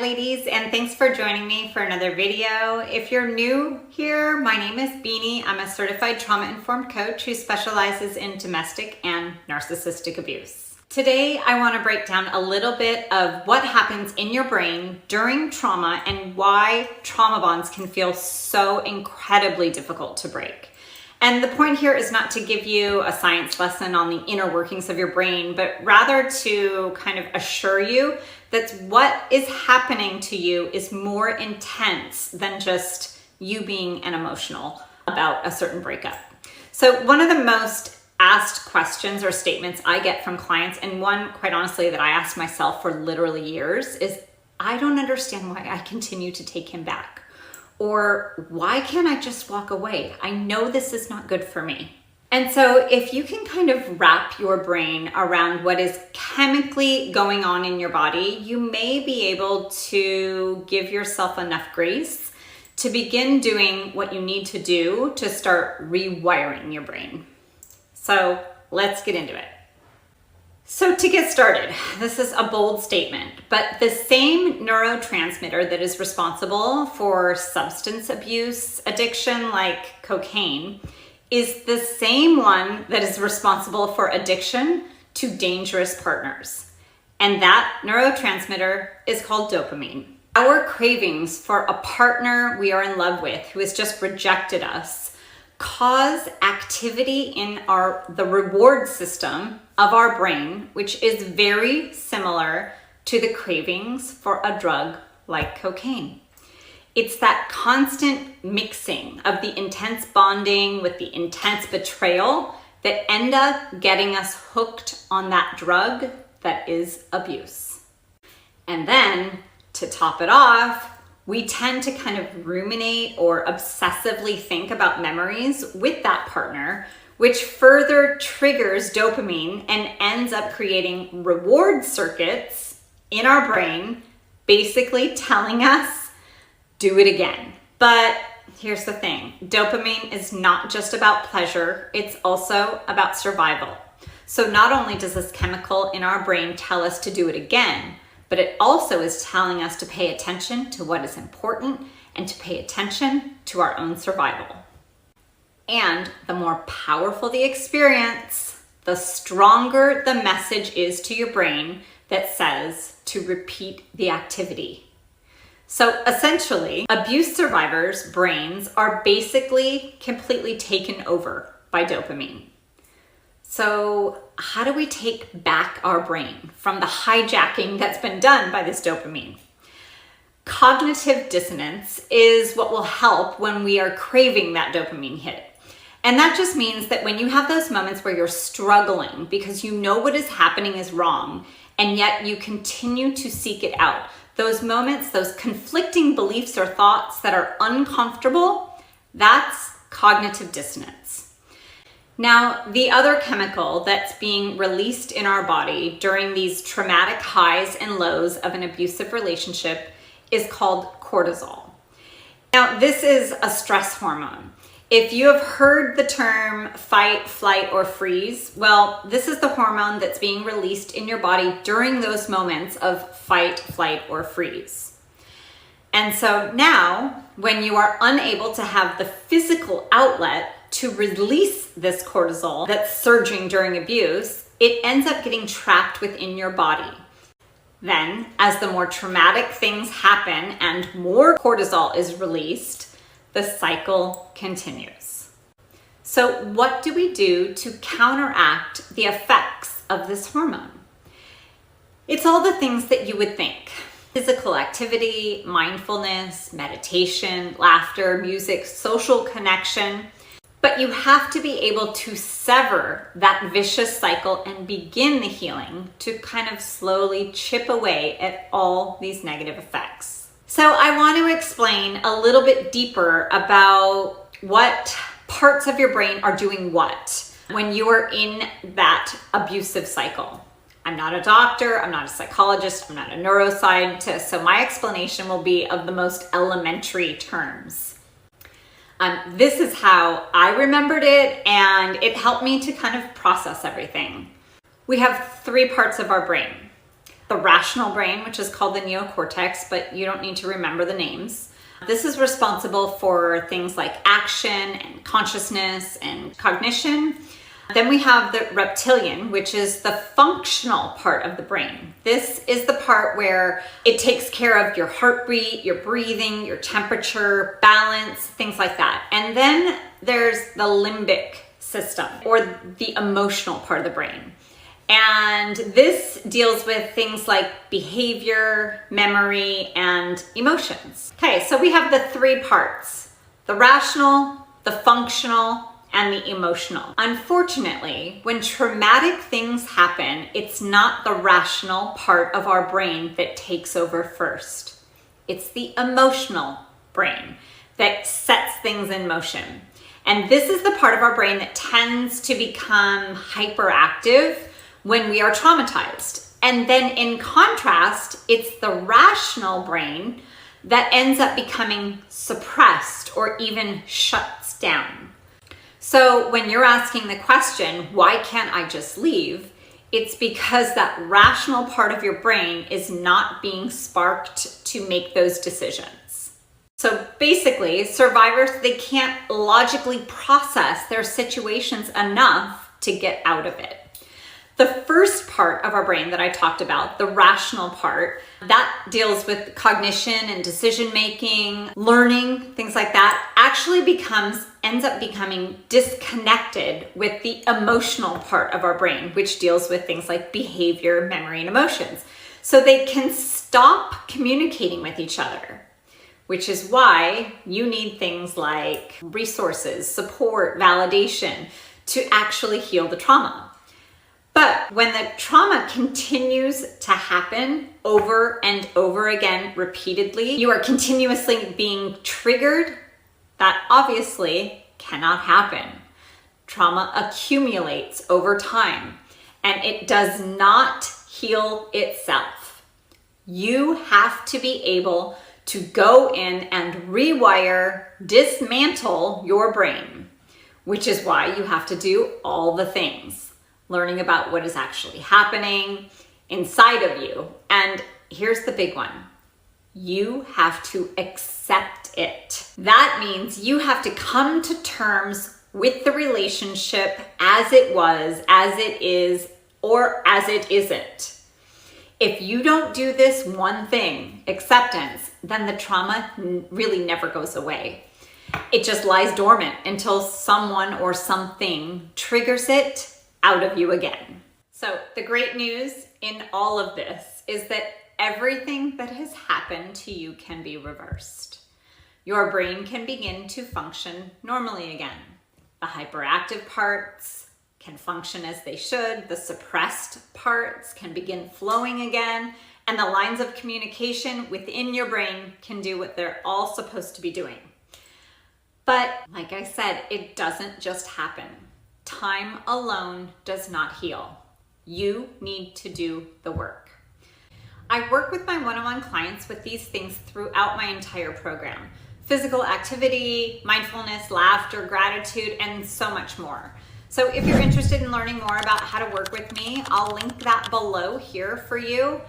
ladies, and thanks for joining me for another video. If you're new here, my name is Beanie. I'm a certified trauma-informed coach who specializes in domestic and narcissistic abuse. Today, I want to break down a little bit of what happens in your brain during trauma and why trauma bonds can feel so incredibly difficult to break. And the point here is not to give you a science lesson on the inner workings of your brain, but rather to kind of assure you that what is happening to you is more intense than just you being an emotional about a certain breakup. So one of the most asked questions or statements I get from clients, and one quite honestly that I asked myself for literally years, is I don't understand why I continue to take him back. Or why can't I just walk away? I know this is not good for me. And so if you can kind of wrap your brain around what is chemically going on in your body, you may be able to give yourself enough grace to begin doing what you need to do to start rewiring your brain. So let's get into it. So to get started, this is a bold statement, but the same neurotransmitter that is responsible for substance abuse addiction, like cocaine, is the same one that is responsible for addiction to dangerous partners. And that neurotransmitter is called dopamine. Our cravings for a partner we are in love with who has just rejected us cause activity in the reward system of our brain, which is very similar to the cravings for a drug like cocaine. It's that constant mixing of the intense bonding with the intense betrayal that end up getting us hooked on that drug that is abuse. And then to top it off, we tend to kind of ruminate or obsessively think about memories with that partner, which further triggers dopamine and ends up creating reward circuits in our brain, basically telling us, do it again. But here's the thing, dopamine is not just about pleasure, it's also about survival. So not only does this chemical in our brain tell us to do it again, but it also is telling us to pay attention to what is important and to pay attention to our own survival. And the more powerful the experience, the stronger the message is to your brain that says to repeat the activity. So essentially, abuse survivors' brains are basically completely taken over by dopamine. So how do we take back our brain from the hijacking that's been done by this dopamine? Cognitive dissonance is what will help when we are craving that dopamine hit. And that just means that when you have those moments where you're struggling because you know what is happening is wrong, and yet you continue to seek it out, those moments, those conflicting beliefs or thoughts that are uncomfortable, that's cognitive dissonance. Now, the other chemical that's being released in our body during these traumatic highs and lows of an abusive relationship is called cortisol. Now, this is a stress hormone. If you have heard the term fight, flight, or freeze, well, this is the hormone that's being released in your body during those moments of fight, flight, or freeze. And so now, when you are unable to have the physical outlet to release this cortisol that's surging during abuse, it ends up getting trapped within your body. Then, as the more traumatic things happen and more cortisol is released, the cycle continues. So what do we do to counteract the effects of this hormone? It's all the things that you would think. Physical activity, mindfulness, meditation, laughter, music, social connection. But you have to be able to sever that vicious cycle and begin the healing to kind of slowly chip away at all these negative effects. So I want to explain a little bit deeper about what parts of your brain are doing what when you are in that abusive cycle. I'm not a doctor, I'm not a psychologist, I'm not a neuroscientist, so my explanation will be of the most elementary terms. This is how I remembered it, and it helped me to kind of process everything. We have three parts of our brain. the rational brain, which is called the neocortex, but you don't need to remember the names. This is responsible for things like action and consciousness and cognition. Then we have the reptilian, which is the functional part of the brain. This is the part where it takes care of your heartbeat, your breathing, your temperature, balance, things like that. And then there's the limbic system, or the emotional part of the brain. And this deals with things like behavior, memory, and emotions. Okay, so we have the three parts: the rational, the functional, and the emotional. Unfortunately, when traumatic things happen, it's not the rational part of our brain that takes over first. It's the emotional brain that sets things in motion. And this is the part of our brain that tends to become hyperactive when we are traumatized. And then in contrast, it's the rational brain that ends up becoming suppressed or even shuts down. So when you're asking the question, why can't I just leave? It's because that rational part of your brain is not being sparked to make those decisions. So basically, survivors, they can't logically process their situations enough to get out of it. The first part of our brain that I talked about, the rational part, that deals with cognition and decision-making, learning, things like that, actually ends up becoming disconnected with the emotional part of our brain, which deals with things like behavior, memory, and emotions. So they can stop communicating with each other, which is why you need things like resources, support, validation to actually heal the trauma. But when the trauma continues to happen over and over again repeatedly, you are continuously being triggered. That obviously cannot happen. Trauma accumulates over time and it does not heal itself. You have to be able to go in and rewire, dismantle your brain, which is why you have to do all the things. Learning about what is actually happening inside of you. And here's the big one. You have to accept it. That means you have to come to terms with the relationship as it was, as it is, or as it isn't. If you don't do this one thing, acceptance, then the trauma really never goes away. It just lies dormant until someone or something triggers it out of you again. So the great news in all of this is that everything that has happened to you can be reversed. Your brain can begin to function normally again. The hyperactive parts can function as they should. The suppressed parts can begin flowing again. And the lines of communication within your brain can do what they're all supposed to be doing. But like I said, it doesn't just happen. Time alone does not heal. You need to do the work. I work with my one-on-one clients with these things throughout my entire program. Physical activity, mindfulness, laughter, gratitude, and so much more. So if you're interested in learning more about how to work with me, I'll link that below here for you.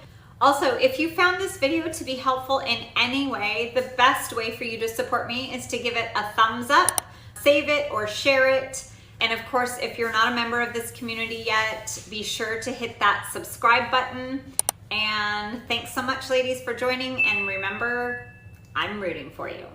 Also, if you found this video to be helpful in any way, the best way for you to support me is to give it a thumbs up, save it, or share it. And of course, if you're not a member of this community yet, be sure to hit that subscribe button. And thanks so much, ladies, for joining. And remember, I'm rooting for you.